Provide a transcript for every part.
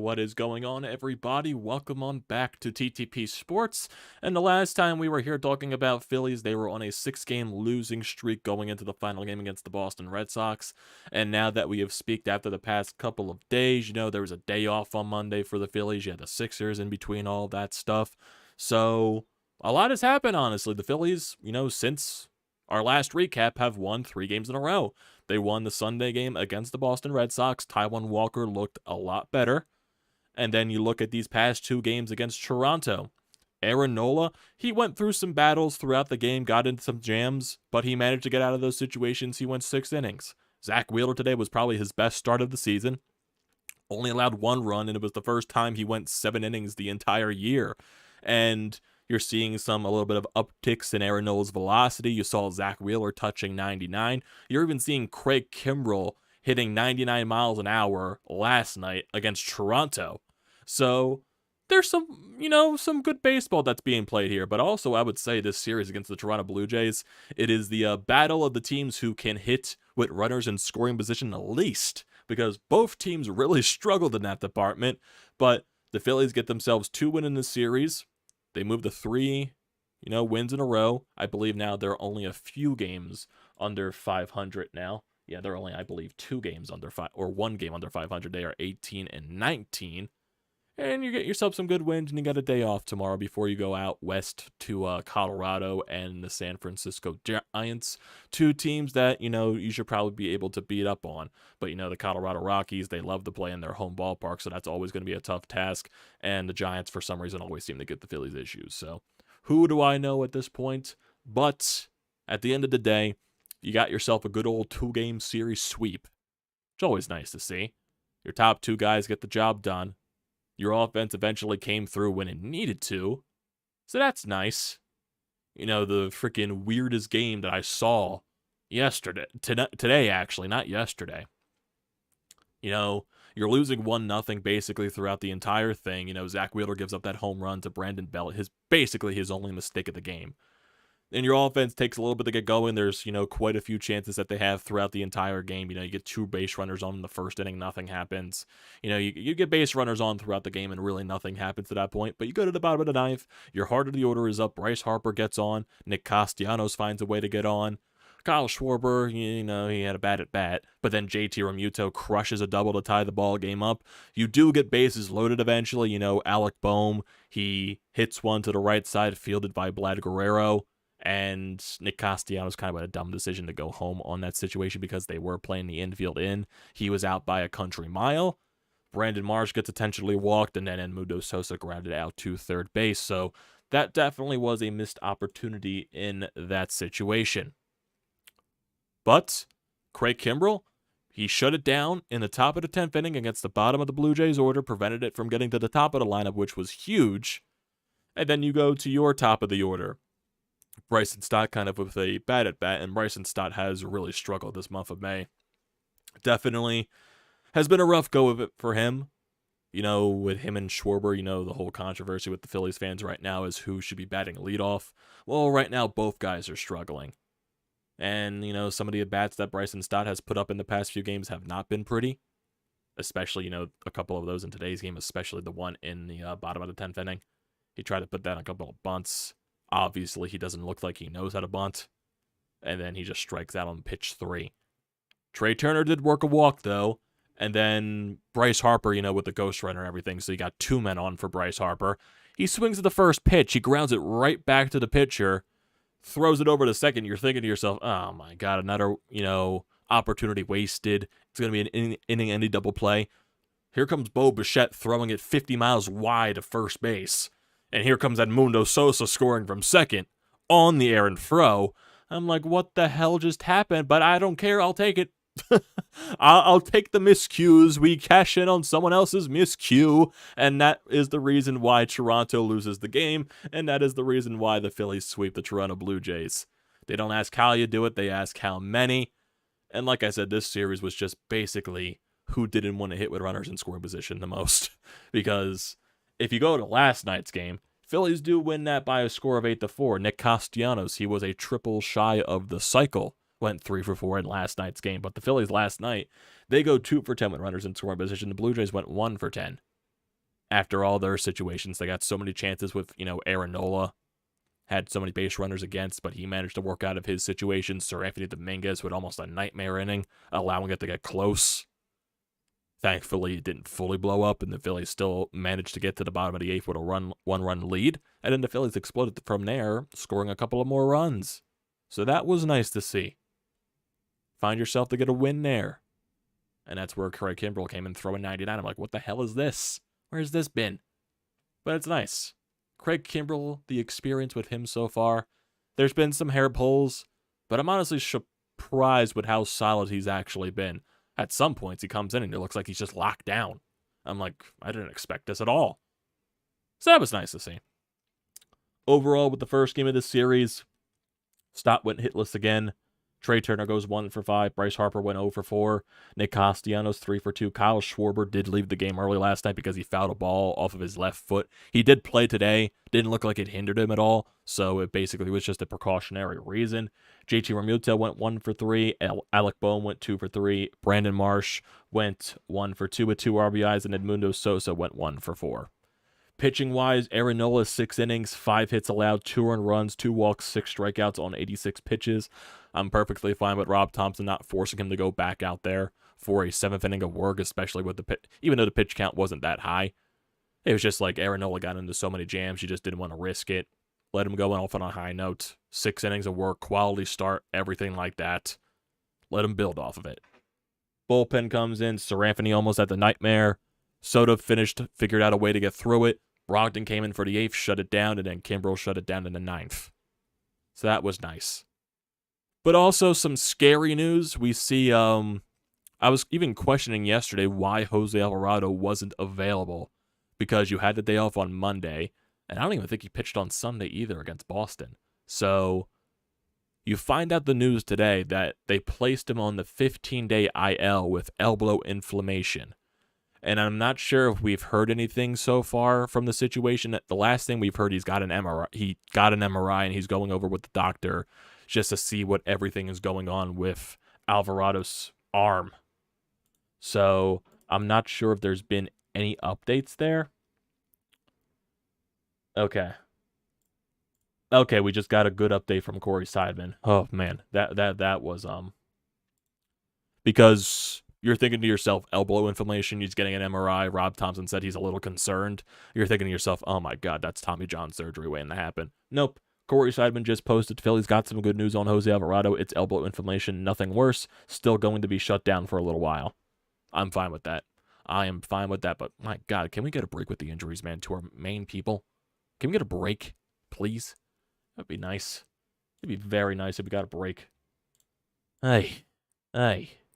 What is going on, everybody? Welcome on back to TTP Sports. And the last time we were here talking about Phillies, they were on a 6-game losing streak going into the final game against the Boston Red Sox. And now that we have speaked after the past couple of days, there was a day off on Monday for the Phillies. You had the Sixers in between all that stuff. So a lot has happened, honestly. The Phillies, since our last recap, have won 3 games in a row. They won the Sunday game against the Boston Red Sox. Taijuan Walker looked a lot better. And then you look at these past 2 games against Toronto. Aaron Nola, he went through some battles throughout the game, got into some jams, but he managed to get out of those situations. He went 6 innings. Zack today was probably his best start of the season. Only allowed 1 run, and it was the first time he went 7 innings the entire year. And you're seeing a little bit of upticks in Aaron Nola's velocity. You saw Zack Wheeler touching 99. You're even seeing Craig Kimbrell hitting 99 miles an hour last night against Toronto. So there's some good baseball that's being played here. But also, I would say this series against the Toronto Blue Jays, it is the battle of the teams who can hit with runners in scoring position the least, because both teams really struggled in that department. But the Phillies get themselves 2 wins in this series. They moved to 3, wins in a row. I believe now they're only a few games under 500 now. Yeah, they're only, I believe, 2 games under 5, or 1 game under 500. They are 18-19. And you get yourself some good wins, and you got a day off tomorrow before you go out west to Colorado and the San Francisco Giants. 2 teams that, you should probably be able to beat up on. But, the Colorado Rockies, they love to play in their home ballpark, so that's always going to be a tough task. And the Giants, for some reason, always seem to get the Phillies issues. So who do I know at this point? But at the end of the day, you got yourself a good old 2-game series sweep. It's always nice to see. Your top 2 guys get the job done. Your offense eventually came through when it needed to. So that's nice. The freaking weirdest game that I saw today actually, not yesterday. You're losing 1-0 basically throughout the entire thing. Zack Wheeler gives up that home run to Brandon Belt, basically his only mistake of the game. And your offense takes a little bit to get going. There's, quite a few chances that they have throughout the entire game. You get 2 base runners on in the first inning, nothing happens. You get base runners on throughout the game, and really nothing happens at that point. But you go to the bottom of the 9th, your heart of the order is up. Bryce Harper gets on. Nick Castellanos finds a way to get on. Kyle Schwarber, he had a bad at bat. But then JT Realmuto crushes a double to tie the ball game up. You do get bases loaded eventually. Alec Boehm, he hits one to the right side, fielded by Vlad Guerrero. And Nick Castellanos kind of had a dumb decision to go home on that situation because they were playing the infield in. He was out by a country mile. Brandon Marsh gets intentionally walked, and then Edmundo Sosa grounded out to third base. So that definitely was a missed opportunity in that situation. But Craig Kimbrell, he shut it down in the top of the 10th inning against the bottom of the Blue Jays order, prevented it from getting to the top of the lineup, which was huge. And then you go to your top of the order. Bryson Stott kind of with a bad at bat, and Bryson Stott has really struggled this month of May. Definitely has been a rough go of it for him. With him and Schwarber, the whole controversy with the Phillies fans right now is who should be batting leadoff. Well, right now, both guys are struggling. And, some of the at-bats that Bryson Stott has put up in the past few games have not been pretty. Especially, a couple of those in today's game, especially the one in the bottom of the 10th inning. He tried to put that on a couple of bunts. Obviously, he doesn't look like he knows how to bunt. And then he just strikes out on pitch 3. Trey Turner did work a walk, though. And then Bryce Harper, with the ghost runner and everything. So you got 2 men on for Bryce Harper. He swings at the first pitch. He grounds it right back to the pitcher. Throws it over to second. You're thinking to yourself, oh my God, another, opportunity wasted. It's going to be an inning-ending double play. Here comes Bo Bichette throwing it 50 miles wide to first base. And here comes Edmundo Sosa scoring from second on the errant throw. I'm like, what the hell just happened? But I don't care. I'll take it. I'll take the miscues. We cash in on someone else's miscue. And that is the reason why Toronto loses the game. And that is the reason why the Phillies sweep the Toronto Blue Jays. They don't ask how you do it. They ask how many. And like I said, this series was just basically who didn't want to hit with runners in scoring position the most. Because if you go to last night's game, Phillies do win that by a score of 8-4. Nick Castellanos, he was a triple shy of the cycle. Went 3 for 4 in last night's game. But the Phillies last night, they go 2 for 10 with runners in scoring position. The Blue Jays went 1 for 10. after all their situations. They got so many chances with, Aaron Nola. Had so many base runners against, but he managed to work out of his situation. Anthony Dominguez with almost a nightmare inning, allowing it to get close. Thankfully, it didn't fully blow up, and the Phillies still managed to get to the bottom of the eighth with a one-run lead. And then the Phillies exploded from there, scoring a couple of more runs. So that was nice to see. Find yourself to get a win there. And that's where Craig Kimbrell came in throwing 99. I'm like, what the hell is this? Where's this been? But it's nice. Craig Kimbrell, the experience with him so far, there's been some hair pulls, but I'm honestly surprised with how solid he's actually been. At some points, he comes in and it looks like he's just locked down. I'm like, I didn't expect this at all. So that was nice to see. Overall, with the first game of this series, Stott went hitless again. Trey Turner goes 1 for 5. Bryce Harper went 0 for 4. Nick Castellanos 3 for 2. Kyle Schwarber did leave the game early last night because he fouled a ball off of his left foot. He did play today. Didn't look like it hindered him at all. So it basically was just a precautionary reason. JT Realmuto went 1 for 3. Alec Boehm went 2 for 3. Brandon Marsh went 1 for 2 with 2 RBIs. And Edmundo Sosa went 1 for 4. Pitching-wise, Aaron Nola, 6 innings, 5 hits allowed, 2 earned runs, 2 walks, 6 strikeouts on 86 pitches. I'm perfectly fine with Rob Thompson not forcing him to go back out there for a 7th inning of work, especially with the pitch, even though the pitch count wasn't that high. It was just like Aaron Nola got into so many jams, you just didn't want to risk it. Let him go off on a high note. 6 innings of work, quality start, everything like that. Let him build off of it. Bullpen comes in, Anthony almost had the nightmare. Soto figured out a way to get through it. Brogdon came in for the 8th, shut it down, and then Kimbrell shut it down in the 9th. So that was nice. But also some scary news. We see, I was even questioning yesterday why Jose Alvarado wasn't available. Because you had the day off on Monday, and I don't even think he pitched on Sunday either against Boston. So you find out the news today that they placed him on the 15-day IL with elbow inflammation. And I'm not sure if we've heard anything so far from the situation. The last thing we've heard, he got an MRI and he's going over with the doctor just to see what everything is going on with Alvarado's arm. So I'm not sure if there's been any updates there. Okay, we just got a good update from Corey Seidman. Oh man, that was because you're thinking to yourself, elbow inflammation, he's getting an MRI. Rob Thompson said he's a little concerned. You're thinking to yourself, oh my God, that's Tommy John surgery waiting to happen. Nope. Corey Seidman just posted Philly's got some good news on Jose Alvarado. It's elbow inflammation, nothing worse. Still going to be shut down for a little while. I'm fine with that. I am fine with that, but my God, can we get a break with the injuries, man, to our main people? Can we get a break, please? That'd be nice. It'd be very nice if we got a break. Hey,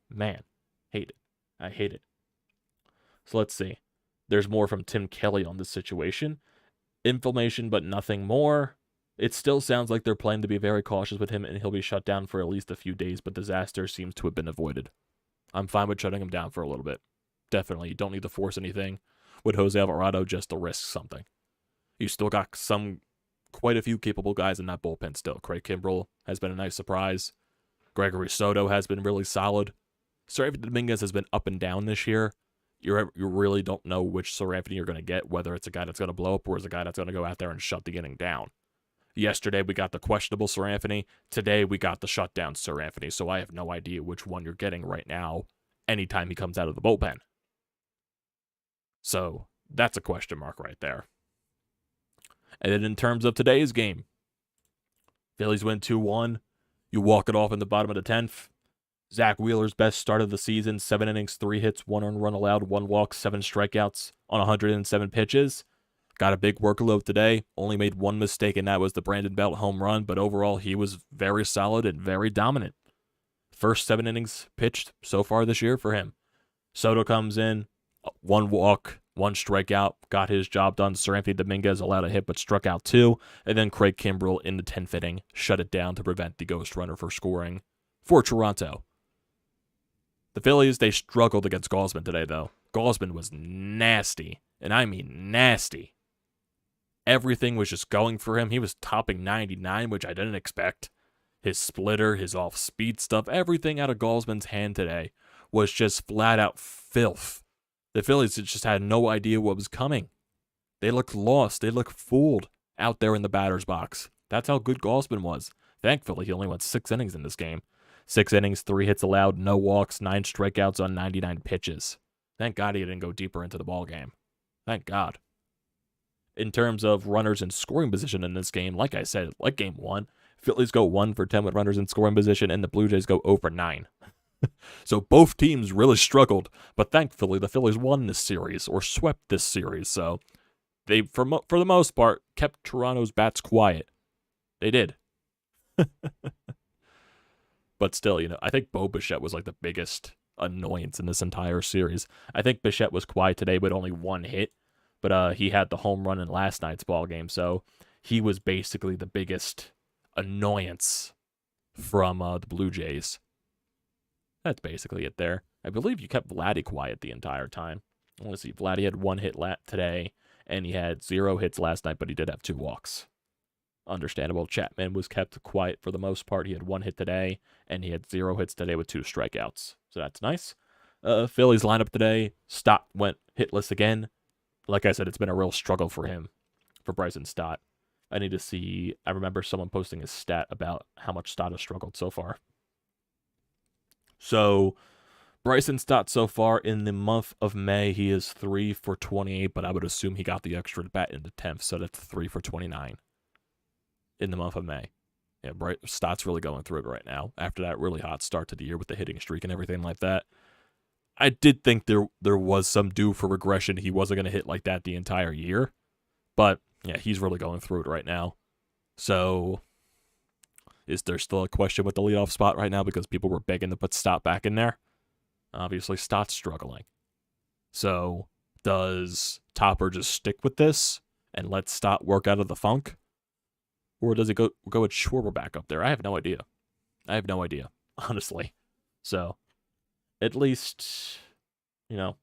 man. Hate it. I hate it. So let's see. There's more from Tim Kelly on this situation. Inflammation, but nothing more. It still sounds like they're planning to be very cautious with him, and he'll be shut down for at least a few days, but disaster seems to have been avoided. I'm fine with shutting him down for a little bit. Definitely. You don't need to force anything with Jose Alvarado just to risk something. You still got quite a few capable guys in that bullpen still. Craig Kimbrell has been a nice surprise. Gregory Soto has been really solid. Anthony Dominguez has been up and down this year. You really don't know which Anthony you're going to get, whether it's a guy that's going to blow up or is a guy that's going to go out there and shut the inning down. Yesterday, we got the questionable Anthony. Today, we got the shutdown Anthony. So I have no idea which one you're getting right now anytime he comes out of the bullpen. So that's a question mark right there. And then in terms of today's game, Phillies win 2-1. You walk it off in the bottom of the 10th. Zack Wheeler's best start of the season, 7 innings, 3 hits, 1 earned run allowed, 1 walk, 7 strikeouts on 107 pitches. Got a big workload today, only made 1 mistake, and that was the Brandon Belt home run, but overall he was very solid and very dominant. First 7 innings pitched so far this year for him. Soto comes in, 1 walk, 1 strikeout, got his job done. Anthony Dominguez allowed a hit but struck out 2, and then Craig Kimbrell in the 10th inning shut it down to prevent the ghost runner from scoring for Toronto. The Phillies, they struggled against Gausman today, though. Gausman was nasty, and I mean nasty. Everything was just going for him. He was topping 99, which I didn't expect. His splitter, his off-speed stuff, everything out of Gausman's hand today was just flat-out filth. The Phillies just had no idea what was coming. They looked lost. They looked fooled out there in the batter's box. That's how good Gausman was. Thankfully, he only went 6 innings in this game. 6 innings, 3 hits allowed, no walks, 9 strikeouts on 99 pitches. Thank God he didn't go deeper into the ball game. Thank God. In terms of runners in scoring position in this game, like I said, like game 1, Phillies go 1 for 10 with runners in scoring position, and the Blue Jays go 0 for 9. So both teams really struggled, but thankfully the Phillies won this series, or swept this series, so they, for the most part, kept Toronto's bats quiet. They did. But still, I think Bo Bichette was like the biggest annoyance in this entire series. I think Bichette was quiet today with only 1 hit, but he had the home run in last night's ball game, so he was basically the biggest annoyance from the Blue Jays. That's basically it there. I believe you kept Vladdy quiet the entire time. I want to see. Vladdy had 1 hit today, and he had 0 hits last night, but he did have 2 walks. Understandable. Chapman was kept quiet for the most part. He had 1 hit today, and he had 0 hits today with 2 strikeouts. So that's nice. Phillies lineup today. Stott went hitless again. Like I said, it's been a real struggle for him, for Bryson Stott. I need to see. I remember someone posting a stat about how much Stott has struggled so far. So, Bryson Stott so far in the month of May, he is 3 for 28, but I would assume he got the extra bat in the 10th, so that's 3 for 29 in the month of May. Yeah, Stott's really going through it right now after that really hot start to the year with the hitting streak and everything like that. I did think there was some due for regression. He wasn't going to hit like that the entire year, but yeah, he's really going through it right now. So, is there still a question with the leadoff spot right now because people were begging to put Stott back in there? Obviously, Stott's struggling. So, does Topper just stick with this and let Stott work out of the funk? Or does it go with Schwarber back up there? I have no idea. Honestly. So, at least, we'll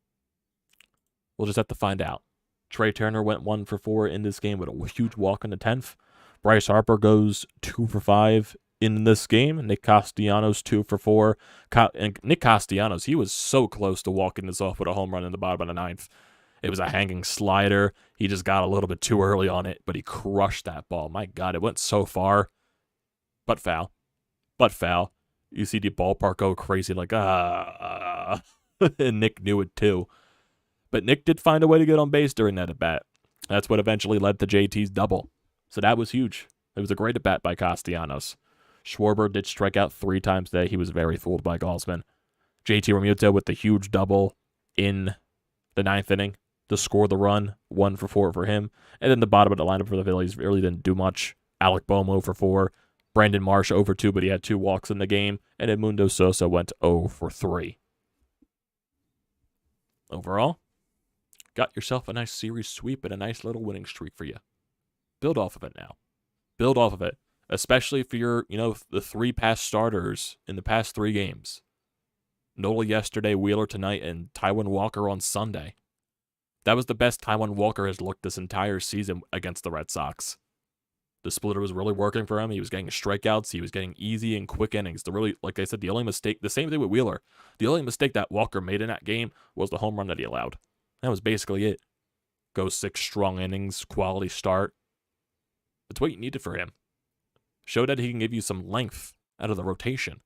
just have to find out. Trey Turner went 1 for 4 in this game with a huge walk in the 10th. Bryce Harper goes 2 for 5 in this game. Nick Castellanos 2 for 4. And Nick Castellanos, he was so close to walking this off with a home run in the bottom of the 9th. It was a hanging slider. He just got a little bit too early on it, but he crushed that ball. My God, it went so far. But foul. You see the ballpark go crazy like, and Nick knew it too. But Nick did find a way to get on base during that at-bat. That's what eventually led to JT's double. So that was huge. It was a great at-bat by Castellanos. Schwarber did strike out 3 times today. He was very fooled by Gausman. JT Realmuto with the huge double in the 9th inning to score the run. 1 for 4 for him. And then the bottom of the lineup for the Phillies really didn't do much. Alec Bohm 0 for 4. Brandon Marsh 0 for 2, but he had 2 walks in the game. And Edmundo Sosa went 0 for 3. Overall, got yourself a nice series sweep and a nice little winning streak for you. Build off of it now. Build off of it. Especially for your, the 3 past starters in the past 3 games. Nola yesterday, Wheeler tonight, and Taijuan Walker on Sunday. That was the best Taijuan Walker has looked this entire season against the Red Sox. The splitter was really working for him. He was getting strikeouts. He was getting easy and quick innings. Like I said, the only mistake, the same thing with Wheeler. The only mistake that Walker made in that game was the home run that he allowed. That was basically it. Go 6 strong innings, quality start. That's what you needed for him. Show that he can give you some length out of the rotation.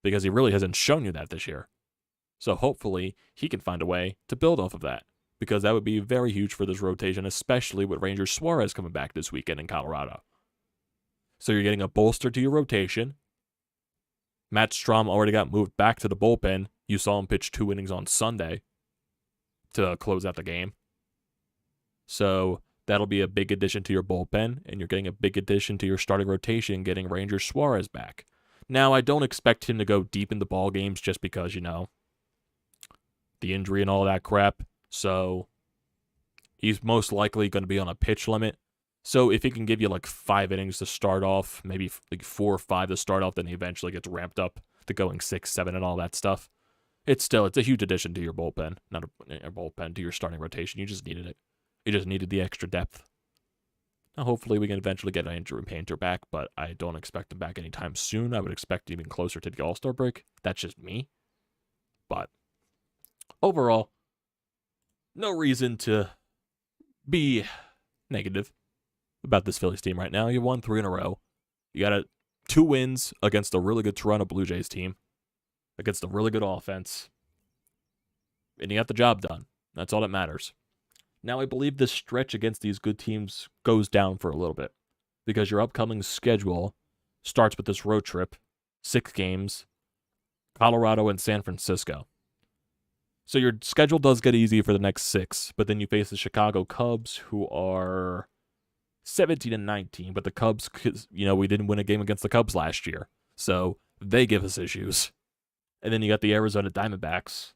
Because he really hasn't shown you that this year. So hopefully he can find a way to build off of that. Because that would be very huge for this rotation, especially with Ranger Suarez coming back this weekend in Colorado. So you're getting a bolster to your rotation. Matt Strahm already got moved back to the bullpen. You saw him pitch 2 innings on Sunday to close out the game. So that'll be a big addition to your bullpen, and you're getting a big addition to your starting rotation, getting Ranger Suarez back. Now, I don't expect him to go deep in the ball games just because, the injury and all that crap. So he's most likely going to be on a pitch limit. So if he can give you like 5 innings to start off, maybe like 4 or 5 to start off, then he eventually gets ramped up to going 6, 7 and all that stuff. It's a huge addition to your bullpen, not a bullpen, to your starting rotation. You just needed it. You just needed the extra depth. Now, hopefully we can eventually get Andrew Painter back, but I don't expect him back anytime soon. I would expect even closer to the All-Star break. That's just me. But overall, no reason to be negative about this Phillies team right now. You won 3 in a row. You got 2 wins against a really good Toronto Blue Jays team, against a really good offense, and you got the job done. That's all that matters. Now, I believe this stretch against these good teams goes down for a little bit because your upcoming schedule starts with this road trip, 6 games, Colorado and San Francisco. So your schedule does get easy for the next 6, but then you face the Chicago Cubs, who are 17-19, but the Cubs, we didn't win a game against the Cubs last year, so they give us issues. And then you got the Arizona Diamondbacks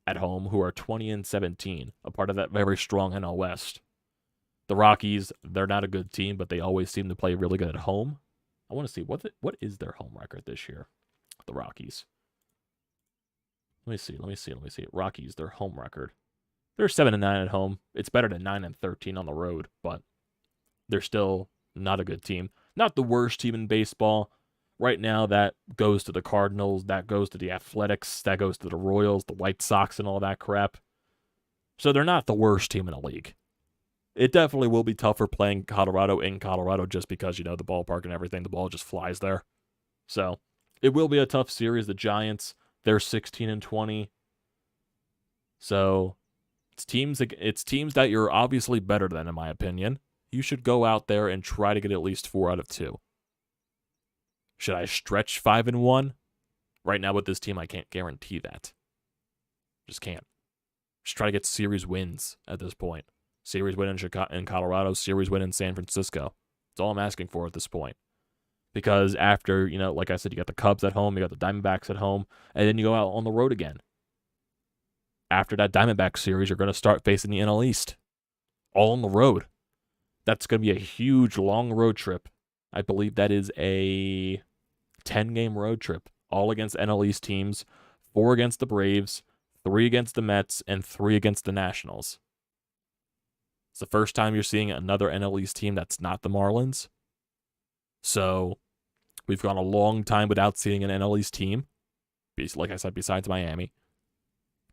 at home, who are 20-17, a part of that very strong NL West. The Rockies, they're not a good team, but they always seem to play really good at home. I want to see, what is their home record this year? The Rockies. Let me see. Rockies, their home record. They're 7-9 at home. It's better than 9-13 on the road, but they're still not a good team. Not the worst team in baseball. Right now, that goes to the Cardinals, that goes to the Athletics, that goes to the Royals, the White Sox, and all that crap. So they're not the worst team in the league. It definitely will be tougher playing Colorado in Colorado just because, the ballpark and everything, the ball just flies there. So it will be a tough series. The Giants, they're 16-20. So it's teams that you're obviously better than, in my opinion. You should go out there and try to get at least 4 out of 2. Should I stretch 5-1? Right now with this team, I can't guarantee that. Just can't. Just try to get series wins at this point. Series win in Colorado, series win in San Francisco. That's all I'm asking for at this point. Because after, like I said, you got the Cubs at home, you got the Diamondbacks at home, and then you go out on the road again. After that Diamondback series, you're going to start facing the NL East. All on the road. That's going to be a huge, long road trip. I believe that is a 10-game road trip, all against NL East teams, 4 against the Braves, 3 against the Mets, and 3 against the Nationals. It's the first time you're seeing another NL East team that's not the Marlins. So we've gone a long time without seeing an NL East team, like I said, besides Miami.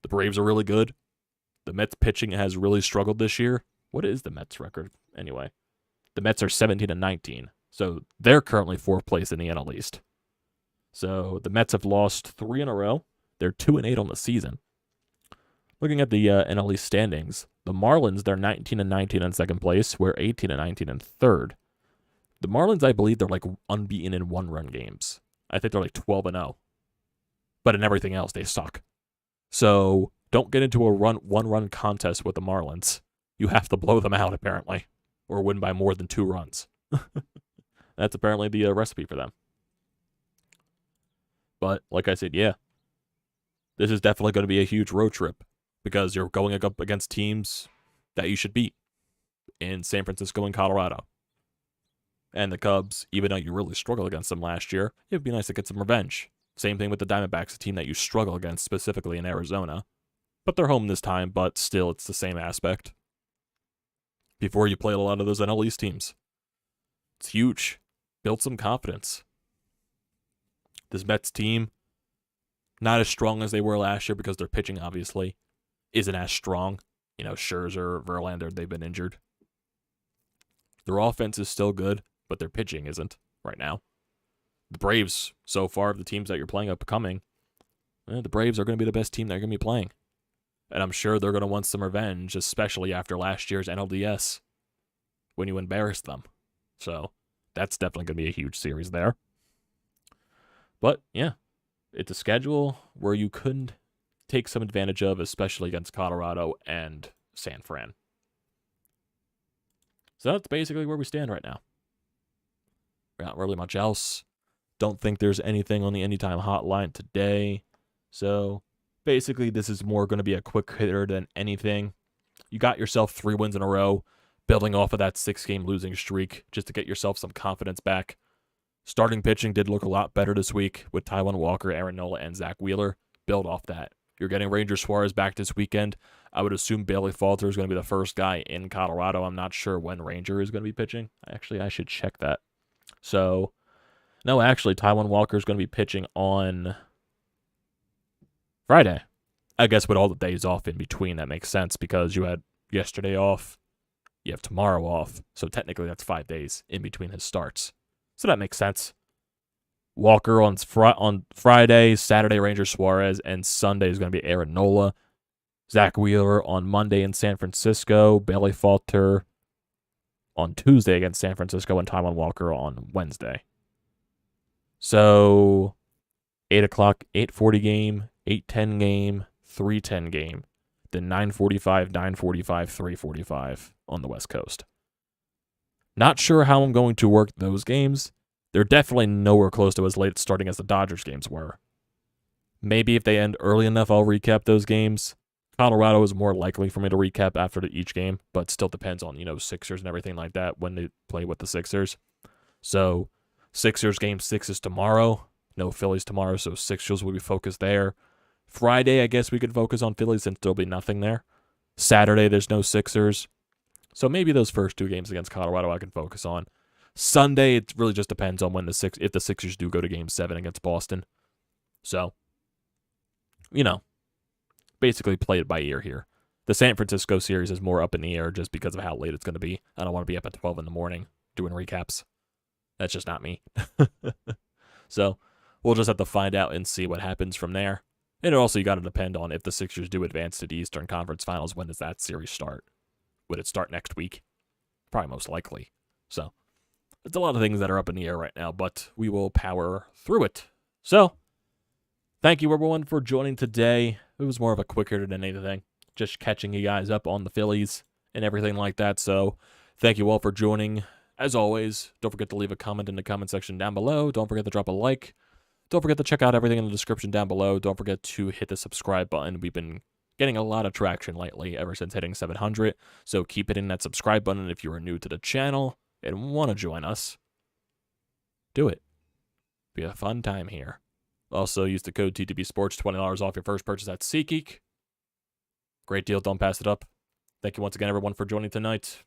The Braves are really good. The Mets pitching has really struggled this year. What is the Mets record anyway? The Mets are 17-19. So they're currently 4th place in the NL East. So the Mets have lost 3 in a row. They're 2-8 on the season. Looking at the NL East standings, the Marlins, they're 19-19 in 2nd place. We're 18-19 in 3rd. The Marlins, I believe, they're like unbeaten in 1-run games. I think they're like 12-0. But in everything else, they suck. So don't get into a 1-run contest with the Marlins. You have to blow them out, apparently, or win by more than 2 runs. That's apparently the recipe for them. But like I said, yeah, this is definitely going to be a huge road trip because you're going up against teams that you should beat in San Francisco and Colorado. And the Cubs, even though you really struggled against them last year, it would be nice to get some revenge. Same thing with the Diamondbacks, a team that you struggle against specifically in Arizona. But they're home this time, but still it's the same aspect. Before you played a lot of those NL East teams. It's huge. Build some confidence. This Mets team, not as strong as they were last year because their pitching, obviously, isn't as strong. Scherzer, Verlander, they've been injured. Their offense is still good, but their pitching isn't right now. The Braves, so far, of the teams that you're playing upcoming, the Braves are going to be the best team that you're going to be playing. And I'm sure they're going to want some revenge, especially after last year's NLDS, when you embarrassed them. So that's definitely going to be a huge series there. But, yeah, it's a schedule where you couldn't take some advantage of, especially against Colorado and San Fran. So that's basically where we stand right now. Not really much else. Don't think there's anything on the Anytime Hotline today. So basically, this is more going to be a quick hitter than anything. You got yourself 3 wins in a row, building off of that 6-game losing streak, just to get yourself some confidence back. Starting pitching did look a lot better this week with Taijuan Walker, Aaron Nola, and Zack Wheeler. Build off that. You're getting Ranger Suarez back this weekend. I would assume Bailey Falter is going to be the first guy in Colorado. I'm not sure when Ranger is going to be pitching. Actually, I should check that. So, no, actually, Taijuan Walker is going to be pitching on Friday. I guess with all the days off in between, that makes sense because you had yesterday off, You have tomorrow off, so technically that's 5 days in between his starts. So that makes sense. Walker on Friday, Saturday Ranger Suarez, and Sunday is going to be Aaron Nola. Zack Wheeler on Monday in San Francisco. Bailey Falter on Tuesday against San Francisco, and Taijuan Walker on Wednesday. So 8 o'clock, 8:40 game, 8:10 game, 3:10 game. Then 9:45, 9:45, 3:45 on the West Coast. Not sure how I'm going to work those games. They're definitely nowhere close to as late starting as the Dodgers games were. Maybe if they end early enough, I'll recap those games. Colorado is more likely for me to recap after each game, but still depends on, Sixers and everything like that when they play with the Sixers. So, Sixers game 6 is tomorrow. No Phillies tomorrow, so Sixers will be focused there. Friday, I guess we could focus on Phillies and still be nothing there. Saturday, there's no Sixers. So maybe those first 2 games against Colorado I can focus on. Sunday, it really just depends on when if the Sixers do go to Game 7 against Boston. So, basically play it by ear here. The San Francisco series is more up in the air just because of how late it's going to be. I don't want to be up at 12 in the morning doing recaps. That's just not me. So, we'll just have to find out and see what happens from there. And also, you got to depend on if the Sixers do advance to the Eastern Conference Finals, when does that series start? Would it start next week? Probably most likely. So, it's a lot of things that are up in the air right now, but we will power through it. So, thank you everyone for joining today. It was more of a quicker than anything. Just catching you guys up on the Phillies and everything like that. So, thank you all for joining. As always, don't forget to leave a comment in the comment section down below. Don't forget to drop a like. Don't forget to check out everything in the description down below. Don't forget to hit the subscribe button. We've been getting a lot of traction lately ever since hitting 700. So keep hitting that subscribe button if you are new to the channel and want to join us. Do it. Be a fun time here. Also, use the code TTPSPORTS, $20 off your first purchase at SEATGEEK. Great deal. Don't pass it up. Thank you once again, everyone, for joining tonight.